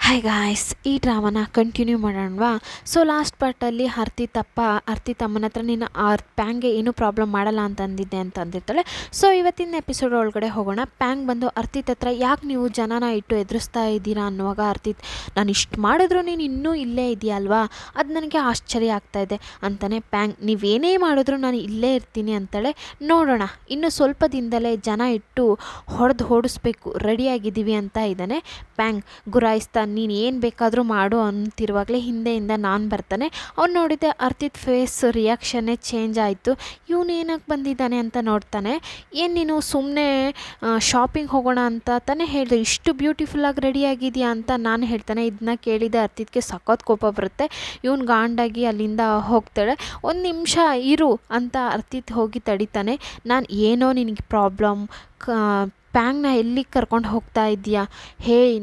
Hi guys, ಈ ಡ್ರಾಮಾನ continue ಮಾಡೋಣವಾ. So last ಪಾರ್ಟಲ್ಲಿ ಅರ್ತಿ ತಮ್ಮನ ಹತ್ರ ನೀನು ಪ್ಯಾಂಗ್ಗೆ ಏನೂ ಪ್ರಾಬ್ಲಮ್ ಮಾಡಲ್ಲ ಅಂತ ಅಂದಿದ್ದೆ ಅಂತ ಅಂದಿರ್ತಾಳೆ. ಸೊ ಇವತ್ತಿನ ಎಪಿಸೋಡ್ ಒಳಗಡೆ ಹೋಗೋಣ. ಪ್ಯಾಂಗ್ ಬಂದು ಅರ್ತಿತ್ ಹತ್ರ ಯಾಕೆ ನೀವು ಜನನ ಇಟ್ಟು ಎದುರಿಸ್ತಾ ಇದ್ದೀರಾ ಅನ್ನುವಾಗ ಅರ್ತಿತ್, ನಾನು ಇಷ್ಟು ಮಾಡಿದ್ರು ನೀನು ಇನ್ನೂ ಇಲ್ಲೇ ಇದೆಯಲ್ವಾ, ಅದು ನನಗೆ ಆಶ್ಚರ್ಯ ಆಗ್ತಾಯಿದೆ ಅಂತಾನೆ. ಪ್ಯಾಂಗ್, ನೀವೇನೇ ಮಾಡಿದ್ರು ನಾನು ಇಲ್ಲೇ ಇರ್ತೀನಿ ಅಂತಾಳೆ. ನೋಡೋಣ, ಇನ್ನು ಸ್ವಲ್ಪ ದಿನದಲ್ಲೇ ಜನ ಇಟ್ಟು ಓಡಿಸ್ಬೇಕು, ರೆಡಿಯಾಗಿದ್ದೀವಿ ಅಂತ ಇದ್ದಾನೆ. ಪ್ಯಾಂಗ್ ಗುರಾಯಿಸ್ತಾ, ನೀನು ಏನು ಬೇಕಾದರೂ ಮಾಡು ಅಂತಿರುವಾಗಲೇ ಹಿಂದೆಯಿಂದ ನಾನು ಬರ್ತಾನೆ. ಅವ್ನು ನೋಡಿದೆ ಅರ್ತಿತ್ ಫೇಸ್ ರಿಯಾಕ್ಷನ್ನೇ ಚೇಂಜ್ ಆಯಿತು. ಇವನು ಏನಕ್ಕೆ ಬಂದಿದ್ದಾನೆ ಅಂತ ನೋಡ್ತಾನೆ. ಏನು ನೀನು ಸುಮ್ಮನೆ ಶಾಪಿಂಗ್ ಹೋಗೋಣ ಅಂತ ತಾನೇ ಹೇಳಿದೆ, ಇಷ್ಟು ಬ್ಯೂಟಿಫುಲ್ಲಾಗಿ ರೆಡಿಯಾಗಿದೆಯಾ ಅಂತ ನಾನು ಹೇಳ್ತಾನೆ. ಇದನ್ನ ಕೇಳಿದೆ ಅರ್ತಿತ್ಗೆ ಸಖತ್ ಕೋಪ ಬರುತ್ತೆ. ಇವನು ಗಾಂಡಾಗಿ ಅಲ್ಲಿಂದ ಹೋಗ್ತಾಳೆ. ಒಂದು ನಿಮಿಷ ಇರು ಅಂತ ಅರ್ತಿತ್ ಹೋಗಿ ತಡಿತಾನೆ. ನಾನು ಏನೋ ನಿನಗೆ ಪ್ರಾಬ್ಲಮ್, ಪ್ಯಾಂಗ್ನ ಎಲ್ಲಿಗೆ ಕರ್ಕೊಂಡು ಹೋಗ್ತಾ ಇದೆಯಾ,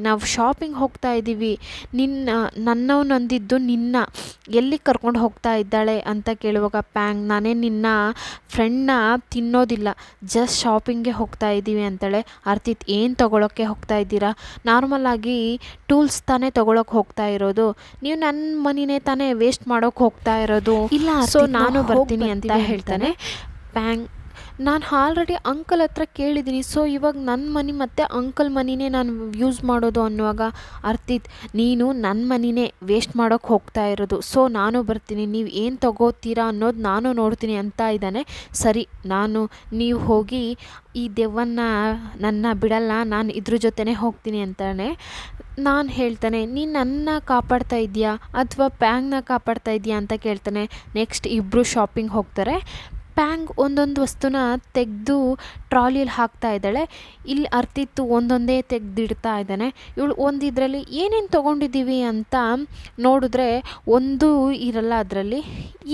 ನಾವು ಶಾಪಿಂಗ್ ಹೋಗ್ತಾ ಇದ್ದೀವಿ, ನನ್ನವನು ಅಂದಿದ್ದು ನಿನ್ನ ಎಲ್ಲಿಗೆ ಕರ್ಕೊಂಡು ಹೋಗ್ತಾ ಇದ್ದಾಳೆ ಅಂತ ಕೇಳುವಾಗ ಪ್ಯಾಂಗ್, ನಾನೇ ನಿನ್ನ ಫ್ರೆಂಡ್ನ ತಿನ್ನೋದಿಲ್ಲ, ಜಸ್ಟ್ ಶಾಪಿಂಗ್ಗೆ ಹೋಗ್ತಾ ಇದ್ದೀವಿ ಅಂತಾಳೆ. ಅರ್ತಿತ್, ಏನು ತೊಗೊಳಕ್ಕೆ ಹೋಗ್ತಾ ಇದ್ದೀರಾ, ನಾರ್ಮಲಾಗಿ ಟೂಲ್ಸ್ ತಾನೇ ತೊಗೊಳಕ್ಕೆ ಹೋಗ್ತಾ ಇರೋದು, ನೀವು ನನ್ನ ಮನಿನೇ ತಾನೇ ವೇಸ್ಟ್ ಮಾಡೋಕ್ಕೆ ಹೋಗ್ತಾ ಇರೋದು, ಇಲ್ಲ ಸೊ ನಾನು ಬರ್ತೀನಿ ಅಂತ ಹೇಳ್ತಾನೆ. ಪ್ಯಾಂಗ್, ನಾನು ಆಲ್ರೆಡಿ ಅಂಕಲ್ ಹತ್ರ ಕೇಳಿದ್ದೀನಿ, ಸೊ ಇವಾಗ ನನ್ನ ಮನಿ ಮತ್ತು ಅಂಕಲ್ ಮನಿನೇ ನಾನು ಯೂಸ್ ಮಾಡೋದು ಅನ್ನುವಾಗ ಅರ್ತಿತ್, ನೀನು ನನ್ನ ಮನಿನೇ ವೇಸ್ಟ್ ಮಾಡೋಕ್ಕೆ ಹೋಗ್ತಾ ಇರೋದು, ಸೊ ನಾನು ಬರ್ತೀನಿ, ನೀವು ಏನು ತೊಗೋತೀರಾ ಅನ್ನೋದು ನಾನು ನೋಡ್ತೀನಿ ಅಂತ ಇದ್ದಾನೆ. ಸರಿ, ನೀವು ಹೋಗಿ ಈ ದೆವ್ವನ್ನ ನನ್ನ ಬಿಡಲ್ಲ, ನಾನು ಇದ್ರ ಜೊತೆನೇ ಹೋಗ್ತೀನಿ ಅಂತಾನೆ. ನಾನು ಹೇಳ್ತಾನೆ, ನೀನು ನನ್ನ ಕಾಪಾಡ್ತಾ ಇದೆಯಾ ಅಥವಾ ಪ್ಯಾಂಗ್ನ ಕಾಪಾಡ್ತಾ ಇದೆಯಾ ಅಂತ ಕೇಳ್ತಾನೆ. ನೆಕ್ಸ್ಟ್ ಇಬ್ಬರು ಶಾಪಿಂಗ್ ಹೋಗ್ತಾರೆ. ಪ್ಯಾಂಗ್ ಒಂದೊಂದು ವಸ್ತುನ ತೆಗೆದು ಟ್ರಾಲಿಯಲ್ಲಿ ಹಾಕ್ತಾ ಇದ್ದಾಳೆ. ಇಲ್ಲಿ ಅರ್ತಿತ್ತು ಒಂದೊಂದೇ ತೆಗೆದಿಡ್ತಾ ಇದ್ದಾನೆ. ಇವಳು ಒಂದಿದ್ರಲ್ಲಿ ಏನೇನು ತೊಗೊಂಡಿದ್ದೀವಿ ಅಂತ ನೋಡಿದ್ರೆ ಒಂದು ಇರಲ್ಲ ಅದರಲ್ಲಿ.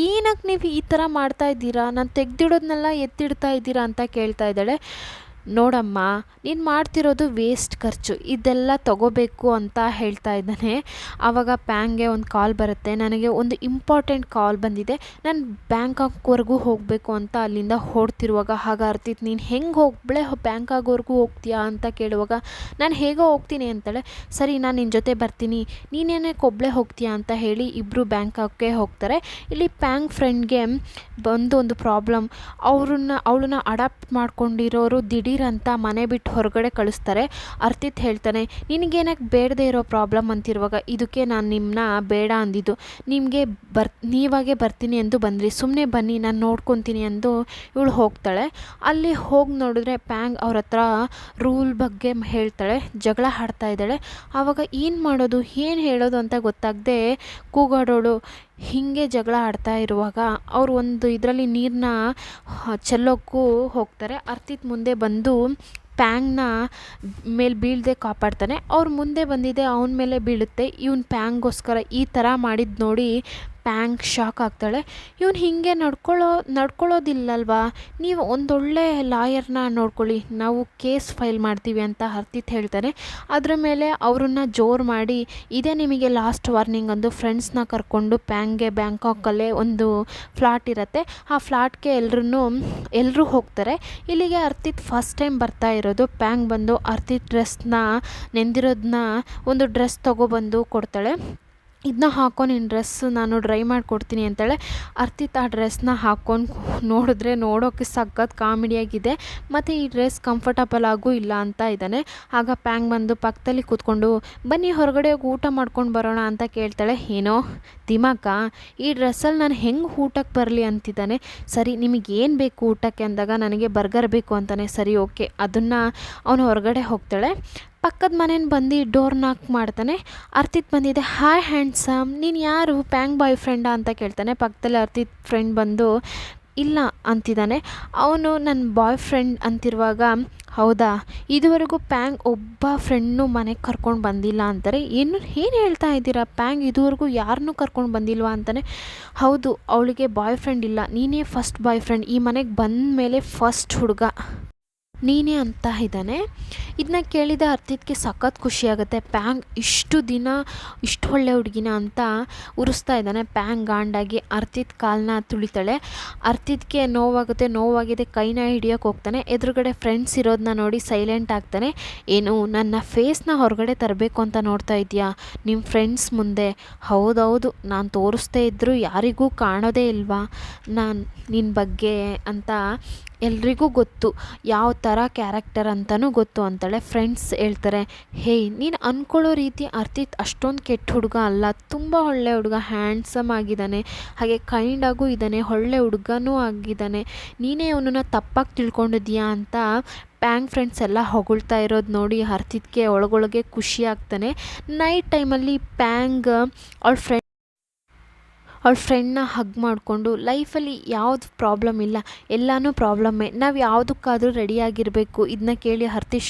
ಏನಕ್ಕೆ ನೀವು ಈ ಥರ ಮಾಡ್ತಾ ಇದ್ದೀರಾ, ನಾನು ತೆಗೆದಿಡೋದನ್ನೆಲ್ಲ ಎತ್ತಿಡ್ತಾ ಇದ್ದೀರಾ ಅಂತ ಕೇಳ್ತಾ ಇದ್ದಾಳೆ. ನೋಡಮ್ಮ, ನೀನು ಮಾಡ್ತಿರೋದು ವೇಸ್ಟ್ ಖರ್ಚು, ಇದೆಲ್ಲ ತೊಗೋಬೇಕು ಅಂತ ಹೇಳ್ತಾ ಇದ್ದಾನೆ. ಆವಾಗ ಪ್ಯಾಂಗ್ಗೆ ಒಂದು ಕಾಲ್ ಬರುತ್ತೆ. ನನಗೆ ಒಂದು ಇಂಪಾರ್ಟೆಂಟ್ ಕಾಲ್ ಬಂದಿದೆ, ನಾನು ಬ್ಯಾಂಕಾಕ್ವರೆಗೂ ಹೋಗಬೇಕು ಅಂತ ಅಲ್ಲಿಂದ ಹೊಡ್ತಿರುವಾಗ ಆಗ ಅರ್ತಿತ್, ನೀನು ಹೆಂಗೆ ಹೋಗ್ಬಳೆ ಬ್ಯಾಂಕಾಗ್ವರೆಗೂ ಹೋಗ್ತೀಯಾ ಅಂತ ಕೇಳುವಾಗ ನಾನು ಹೇಗೋ ಹೋಗ್ತೀನಿ ಅಂತಾಳೆ. ಸರಿ, ನಾನು ನಿನ್ನ ಜೊತೆ ಬರ್ತೀನಿ, ನೀನೇನಕ್ಕೆ ಒಬ್ಬಳೇ ಹೋಗ್ತೀಯಾ ಅಂತ ಹೇಳಿ ಇಬ್ಬರು ಬ್ಯಾಂಕಾಕ್ಗೆ ಹೋಗ್ತಾರೆ. ಇಲ್ಲಿ ಪ್ಯಾಂಗ್ ಫ್ರೆಂಡ್ಗೆ ಒಂದು ಪ್ರಾಬ್ಲಮ್, ಅವಳನ್ನ ಅಡಾಪ್ಟ್ ಮಾಡ್ಕೊಂಡಿರೋರು ದಿಢೀರ್ ಅಂತ ಮನೆ ಬಿಟ್ಟು ಹೊರಗಡೆ ಕಳಿಸ್ತಾರೆ. ಅರ್ತಿತ್ ಹೇಳ್ತಾನೆ, ನಿನಗೇನಕ್ಕೆ ಬೇಡದೇ ಇರೋ ಪ್ರಾಬ್ಲಮ್ ಅಂತಿರುವಾಗ ಇದಕ್ಕೆ ನಾನು ನಿಮ್ಮನ್ನ ಬೇಡ ಅಂದಿದ್ದು, ನಿಮಗೆ ನೀವಾಗೆ ಬರ್ತೀನಿ ಎಂದು ಬಂದ್ರಿ, ಸುಮ್ಮನೆ ಬನ್ನಿ ನಾನು ನೋಡ್ಕೊತೀನಿ ಎಂದು ಇವಳು ಹೋಗ್ತಾಳೆ. ಅಲ್ಲಿ ಹೋಗಿ ನೋಡಿದ್ರೆ ಪ್ಯಾಂಗ್ ಅವ್ರ ಹತ್ರ ರೂಲ್ ಬಗ್ಗೆ ಹೇಳ್ತಾಳೆ, ಜಗಳ ಆಡ್ತಾ ಇದ್ದಾಳೆ. ಆವಾಗ ಏನು ಮಾಡೋದು ಏನು ಹೇಳೋದು ಅಂತ ಗೊತ್ತಾಗದೆ ಕೂಗಾಡೋಳು. ಹೀಗೆ ಜಗಳ ಆಡ್ತಾ ಇರುವಾಗ ಅವರು ಒಂದು ಇದರಲ್ಲಿ ನೀರನ್ನ ಚೆಲ್ಲೋಕ್ಕೂ ಹೋಗ್ತಾರೆ. ಅರ್ತಿತ್ ಮುಂದೆ ಬಂದು ಪ್ಯಾಂಗ್ನ ಮೇಲೆ ಬೀಳದೆ ಕಾಪಾಡ್ತಾನೆ. ಅವ್ರು ಮುಂದೆ ಬಂದಿದೆ, ಅವನ ಮೇಲೆ ಬೀಳುತ್ತೆ. ಇವನು ಪ್ಯಾಂಗೋಸ್ಕರ ಈ ಥರ ಮಾಡಿದ್ದು ನೋಡಿ ಪ್ಯಾಂಗ್ ಶಾಕ್ ಆಗ್ತಾಳೆ. ಇವನು ಹೀಗೆ ನಡ್ಕೊಳ್ಳೋದಿಲ್ಲಲ್ವಾ, ನೀವು ಒಂದೊಳ್ಳೆ ಲಾಯರ್ನ ನೋಡ್ಕೊಳ್ಳಿ, ನಾವು ಕೇಸ್ ಫೈಲ್ ಮಾಡ್ತೀವಿ ಅಂತ ಅರ್ತಿತ್ ಹೇಳ್ತಾನೆ. ಅದರ ಮೇಲೆ ಅವ್ರನ್ನ ಜೋರು ಮಾಡಿ, ಇದೇ ನಿಮಗೆ ಲಾಸ್ಟ್ ವಾರ್ನಿಂಗ್ ಅಂದು ಫ್ರೆಂಡ್ಸ್ನ ಕರ್ಕೊಂಡು ಪ್ಯಾಂಗ್ಗೆ ಬ್ಯಾಂಕಾಕಲ್ಲೇ ಒಂದು ಫ್ಲಾಟ್ ಇರುತ್ತೆ, ಆ ಫ್ಲಾಟ್ಗೆ ಎಲ್ಲರೂ ಹೋಗ್ತಾರೆ. ಇಲ್ಲಿಗೆ ಅರ್ತಿತ್ ಫಸ್ಟ್ ಟೈಮ್ ಬರ್ತಾ ಇರೋದು. ಪ್ಯಾಂಗ್ ಬಂದು ಅರ್ತಿತ್ ನೆಂದಿರೋದನ್ನ ಒಂದು ಡ್ರೆಸ್ ತೊಗೊಬಂದು ಕೊಡ್ತಾಳೆ. ಇದನ್ನ ಹಾಕ್ಕೊಂಡು ನಿನ್ನ ಡ್ರೆಸ್ ನಾನು ಡ್ರೈ ಮಾಡಿಕೊಡ್ತೀನಿ ಅಂತಾಳೆ. ಅರ್ತಿತ್ ಆ ಡ್ರೆಸ್ನ ಹಾಕ್ಕೊಂಡು ನೋಡಿದ್ರೆ ನೋಡೋಕ್ಕೆ ಸಖತ್ ಕಾಮಿಡಿಯಾಗಿದೆ, ಮತ್ತು ಈ ಡ್ರೆಸ್ ಕಂಫರ್ಟಬಲ್ ಆಗೂ ಇಲ್ಲ ಅಂತ ಇದ್ದಾನೆ. ಆಗ ಪ್ಯಾಂಗ್ ಬಂದು ಪಕ್ಕದಲ್ಲಿ ಕೂತ್ಕೊಂಡು, ಬನ್ನಿ ಹೊರಗಡೆ ಹೋಗಿ ಊಟ ಮಾಡ್ಕೊಂಡು ಬರೋಣ ಅಂತ ಕೇಳ್ತಾಳೆ. ಏನೋ ದಿಮಾಕ, ಈ ಡ್ರೆಸ್ಸಲ್ಲಿ ನಾನು ಹೆಂಗೆ ಊಟಕ್ಕೆ ಬರಲಿ ಅಂತಿದ್ದಾನೆ. ಸರಿ, ನಿಮಗೇನು ಬೇಕು ಊಟಕ್ಕೆ ಅಂದಾಗ ನನಗೆ ಬರ್ಗರ್ ಬೇಕು ಅಂತಾನೆ. ಸರಿ ಓಕೆ, ಅದನ್ನು ಅವನು ಹೊರಗಡೆ ಹೋಗ್ತಾಳೆ. ಪಕ್ಕದ ಮನೇನ ಬಂದು ಡೋರ್ ನಾಕ್ ಮಾಡ್ತಾನೆ. ಅರ್ತಿತ್ ಬಂದಿದೆ. ಹಾಯ್ ಹ್ಯಾಂಡ್ಸಮ್, ನೀನು ಯಾರು, ಪ್ಯಾಂಗ್ ಬಾಯ್ ಫ್ರೆಂಡಾ ಅಂತ ಕೇಳ್ತಾನೆ. ಪಕ್ಕದಲ್ಲಿ ಅರ್ತಿತ್ ಫ್ರೆಂಡ್ ಬಂದು ಇಲ್ಲ ಅಂತಿದ್ದಾನೆ. ಅವನು ನನ್ನ ಬಾಯ್ ಫ್ರೆಂಡ್ ಅಂತಿರುವಾಗ, ಹೌದಾ, ಇದುವರೆಗೂ ಪ್ಯಾಂಗ್ ಒಬ್ಬ ಫ್ರೆಂಡ್ನು ಮನೆಗೆ ಕರ್ಕೊಂಡು ಬಂದಿಲ್ಲ ಅಂತಾರೆ, ಏನು ಹೇಳ್ತಾ ಇದ್ದೀರಾ, ಪ್ಯಾಂಗ್ ಇದುವರೆಗೂ ಯಾರನ್ನೂ ಕರ್ಕೊಂಡು ಬಂದಿಲ್ವಾ ಅಂತಾನೆ. ಹೌದು, ಅವಳಿಗೆ ಬಾಯ್ ಫ್ರೆಂಡ್ ಇಲ್ಲ, ನೀನೇ ಫಸ್ಟ್ ಬಾಯ್ ಫ್ರೆಂಡ್, ಈ ಮನೆಗೆ ಬಂದ ಮೇಲೆ ಫಸ್ಟ್ ಹುಡುಗ. ನೀನೇ ಅಂತ ಇದ್ದಾನೆ. ಇದನ್ನ ಕೇಳಿದ ಅರ್ತಿತ್ಗೆ ಸಖತ್ ಖುಷಿಯಾಗುತ್ತೆ. ಪ್ಯಾಂಗ್ ಇಷ್ಟು ದಿನ ಇಷ್ಟು ಒಳ್ಳೆ ಹುಡುಗಿನ ಅಂತ ಉರಿಸ್ತಾ ಇದ್ದಾನೆ. ಪ್ಯಾಂಗ್ ಗಾಂಡಾಗಿ ಅರ್ತಿತ್ ಕಾಲನ್ನ ತುಳಿತಾಳೆ. ಅರ್ತಿತ್ಗೆ ನೋವಾಗಿದೆ, ಕೈನ ಹಿಡಿಯೋಕೆ ಹೋಗ್ತಾನೆ. ಎದುರುಗಡೆ ಫ್ರೆಂಡ್ಸ್ ಇರೋದನ್ನ ನೋಡಿ ಸೈಲೆಂಟ್ ಆಗ್ತಾನೆ. ಏನು ನನ್ನ ಫೇಸ್ನ ಹೊರಗಡೆ ತರಬೇಕು ಅಂತ ನೋಡ್ತಾ ಇದೆಯಾ ನಿಮ್ಮ ಫ್ರೆಂಡ್ಸ್ ಮುಂದೆ? ಹೌದೌದು, ನಾನು ತೋರಿಸ್ದೇ ಇದ್ದರೂ ಯಾರಿಗೂ ಕಾಣೋದೇ ಇಲ್ವಾ ನಿನ್ನ ಬಗ್ಗೆ ಅಂತ ಎಲ್ರಿಗೂ ಗೊತ್ತು, ಯಾವ ಥರ ಕ್ಯಾರೆಕ್ಟರ್ ಅಂತಲೂ ಗೊತ್ತು ಅಂತಾಳೆ. ಫ್ರೆಂಡ್ಸ್ ಹೇಳ್ತಾರೆ, ಹೇಯ್ ನೀನು ಅಂದ್ಕೊಳ್ಳೋ ರೀತಿ ಅರ್ತಿತ್ ಅಷ್ಟೊಂದು ಕೆಟ್ಟ ಹುಡುಗ ಅಲ್ಲ, ತುಂಬ ಒಳ್ಳೆ ಹುಡುಗ, ಹ್ಯಾಂಡ್ಸಮ್ ಆಗಿದ್ದಾನೆ, ಹಾಗೆ ಕೈಂಡಾಗೂ ಇದ್ದಾನೆ, ಒಳ್ಳೆ ಹುಡುಗನೂ ಆಗಿದ್ದಾನೆ, ನೀನೇ ಅವನನ್ನು ತಪ್ಪಾಗಿ ತಿಳ್ಕೊಂಡಿದ್ದೀಯಾ ಅಂತ ಪ್ಯಾಂಗ್ ಫ್ರೆಂಡ್ಸ್ ಎಲ್ಲ ಹೊಗಳ್ತಾ ಇರೋದು ನೋಡಿ ಅರ್ತಿತ್ಗೆ ಒಳಗೊಳಗೆ ಖುಷಿ ಆಗ್ತಾನೆ. ನೈಟ್ ಟೈಮಲ್ಲಿ ಪ್ಯಾಂಗ್ ಅವಳ ಫ್ರೆಂಡ್ನ ಹಗ್ ಮಾಡಿಕೊಂಡು ಲೈಫಲ್ಲಿ ಯಾವ್ದು ಪ್ರಾಬ್ಲಮ್ ಇಲ್ಲ, ಎಲ್ಲನೂ ಪ್ರಾಬ್ಲಮ್ಮೇ, ನಾವು ಯಾವುದಕ್ಕಾದರೂ ರೆಡಿಯಾಗಿರಬೇಕು. ಇದನ್ನ ಕೇಳಿ ಅರ್ತಿ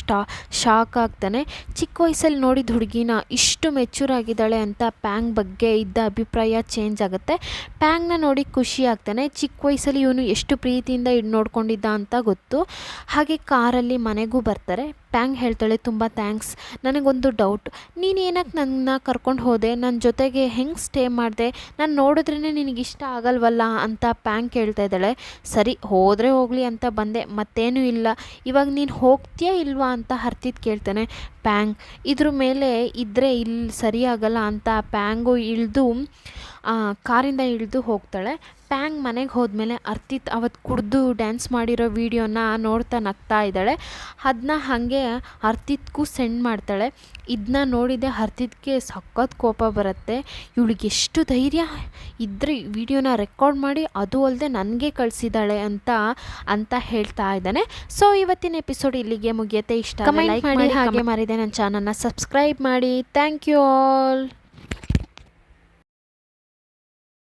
ಶಾಕ್ ಆಗ್ತಾನೆ. ಚಿಕ್ಕ ವಯಸ್ಸಲ್ಲಿ ನೋಡಿದ ಹುಡುಗಿನ ಇಷ್ಟು ಮೆಚ್ಯೂರ್ ಆಗಿದ್ದಾಳೆ ಅಂತ ಪ್ಯಾಂಗ್ ಬಗ್ಗೆ ಇದ್ದ ಅಭಿಪ್ರಾಯ ಚೇಂಜ್ ಆಗುತ್ತೆ. ಪ್ಯಾಂಗ್ನ ನೋಡಿ ಖುಷಿ ಆಗ್ತಾನೆ. ಚಿಕ್ಕ ವಯಸ್ಸಲ್ಲಿ ಇವನು ಎಷ್ಟು ಪ್ರೀತಿಯಿಂದ ನೋಡ್ಕೊಂಡಿದ್ದ ಅಂತ ಗೊತ್ತು. ಹಾಗೆ ಕಾರಲ್ಲಿ ಮನೆಗೂ ಬರ್ತಾರೆ. ಪ್ಯಾಂಗ್ ಹೇಳ್ತಾಳೆ, ತುಂಬ ಥ್ಯಾಂಕ್ಸ್. ನನಗೊಂದು ಡೌಟ್, ನೀನು ಏನಕ್ಕೆ ನನ್ನ ಕರ್ಕೊಂಡು ಹೋದೆ, ನನ್ನ ಜೊತೆಗೆ ಹೆಂಗೆ ಸ್ಟೇ ಮಾಡಿದೆ, ನಾನು ನೋಡಿದ್ರೇ ನಿನಗಿಷ್ಟ ಆಗಲ್ವಲ್ಲ ಅಂತ ಪ್ಯಾಂಗ್ ಕೇಳ್ತಾ ಇದ್ದಾಳೆ. ಸರಿ ಹೋದರೆ ಹೋಗಲಿ ಅಂತ ಬಂದೆ, ಮತ್ತೇನೂ ಇಲ್ಲ. ಇವಾಗ ನೀನು ಹೋಗ್ತೀಯಾ ಇಲ್ವಾ ಅಂತ ಅರ್ತಿತ್ ಕೇಳ್ತಾನೆ. ಪ್ಯಾಂಗ್ ಇದ್ರ ಮೇಲೆ ಇದ್ದರೆ ಇಲ್ಲಿ ಸರಿಯಾಗಲ್ಲ ಅಂತ ಪ್ಯಾಂಗು ಕಾರಿಂದ ಇಳಿದು ಹೋಗ್ತಾಳೆ. ಪ್ಯಾಂಗ್ ಮನೆಗೆ ಹೋದ್ಮೇಲೆ ಅರ್ತಿತ್ ಅವತ್ತು ಕುಡಿದು ಡ್ಯಾನ್ಸ್ ಮಾಡಿರೋ ವೀಡಿಯೋನ ನೋಡ್ತಾ ನಗ್ತಾ ಇದ್ದಾಳೆ. ಅದನ್ನ ಹಾಗೆ ಅರ್ತಿತ್ಗೂ ಸೆಂಡ್ ಮಾಡ್ತಾಳೆ. ಇದನ್ನ ನೋಡಿದೆ ಅರ್ತಿತ್ಗೆ ಸಖತ್ ಕೋಪ ಬರುತ್ತೆ. ಇವಳಿಗೆ ಎಷ್ಟು ಧೈರ್ಯ ಇದ್ದರೆ ವಿಡಿಯೋನ ರೆಕಾರ್ಡ್ ಮಾಡಿ ಅದು ಅಲ್ಲದೆ ನನಗೆ ಕಳಿಸಿದ್ದಾಳೆ ಅಂತ ಹೇಳ್ತಾ ಇದ್ದಾನೆ. ಸೊ ಇವತ್ತಿನ ಎಪಿಸೋಡ್ ಇಲ್ಲಿಗೆ ಮುಗಿಯುತ್ತೆ. ಇಷ್ಟ ಲೈಕ್ ಮಾಡಿ, ಹಾಗೆ ಮಾರಿದೆ ನನ್ನ ಚಾನಲ್ನ ಸಬ್ಸ್ಕ್ರೈಬ್ ಮಾಡಿ. Thank you all.